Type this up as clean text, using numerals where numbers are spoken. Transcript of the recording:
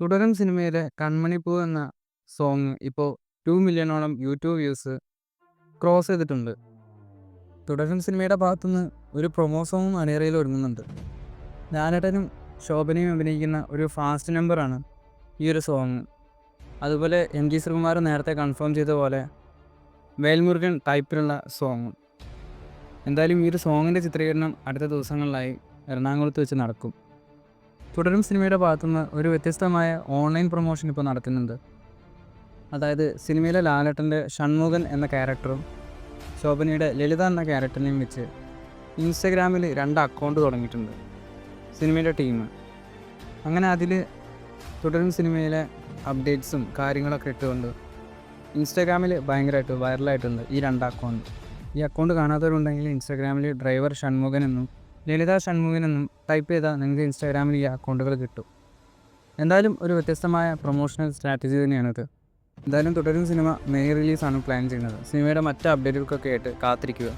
തുടരും സിനിമയിലെ കൺമണിപ്പൂ എന്ന സോങ് ഇപ്പോൾ 2 മില്യണോളം യൂട്യൂബ് വ്യൂസ് ക്രോസ് ചെയ്തിട്ടുണ്ട്. തുടരും സിനിമയുടെ ഭാഗത്തുനിന്ന് ഒരു പ്രൊമോ സോങ്ങും അണിയറയിൽ ഒരുങ്ങുന്നുണ്ട്. ലാലേട്ടനും ശോഭനയും അഭിനയിക്കുന്ന ഒരു ഫാസ്റ്റ് നമ്പറാണ് ഈ ഒരു സോങ്. അതുപോലെ MG ശ്രീകുമാർ നേരത്തെ കൺഫേം ചെയ്ത പോലെ വേൽമുരുകൻ ടൈപ്പിലുള്ള സോങ്ങും. എന്തായാലും ഈ ഒരു സോങ്ങിൻ്റെ ചിത്രീകരണം അടുത്ത ദിവസങ്ങളിലായി എറണാകുളത്ത് വെച്ച് നടക്കും. തുടരും സിനിമയുടെ ഭാഗത്തുനിന്ന് ഒരു വ്യത്യസ്തമായ ഓൺലൈൻ പ്രൊമോഷൻ ഇപ്പോൾ നടക്കുന്നുണ്ട്. അതായത് സിനിമയിലെ ലാലേട്ടൻ്റെ ഷൺമുഖൻ എന്ന ക്യാരക്ടറും ശോഭനയുടെ ലളിത എന്ന ക്യാരക്ടറിനെയും വെച്ച് ഇൻസ്റ്റഗ്രാമിൽ 2 അക്കൗണ്ട് തുടങ്ങിയിട്ടുണ്ട് സിനിമയുടെ ടീം. അങ്ങനെ അതിൽ തുടരും സിനിമയിലെ അപ്ഡേറ്റ്സും കാര്യങ്ങളൊക്കെ ഇട്ടുകൊണ്ട് ഇൻസ്റ്റഗ്രാമിൽ ഭയങ്കരമായിട്ട് വൈറലായിട്ടുണ്ട് ഈ 2 അക്കൗണ്ട്. ഈ അക്കൗണ്ട് കാണാത്തവരുണ്ടെങ്കിൽ ഇൻസ്റ്റഗ്രാമിൽ ഡ്രൈവർ ഷൺമുഖൻ എന്നും ലളിത ഷൺമുഖൻ എന്നും ടൈപ്പ് ചെയ്താൽ നിങ്ങൾക്ക് ഇൻസ്റ്റാഗ്രാമിൽ ഈ അക്കൗണ്ടുകൾ കിട്ടും. എന്തായാലും ഒരു വ്യത്യസ്തമായ പ്രൊമോഷണൽ സ്ട്രാറ്റജി തന്നെയാണിത്. എന്തായാലും തുടരും സിനിമ മെയ് റിലീസാണ് പ്ലാൻ ചെയ്യുന്നത്. സിനിമയുടെ മറ്റ് അപ്ഡേറ്റുകൾക്കൊക്കെ ആയിട്ട് കാത്തിരിക്കുക.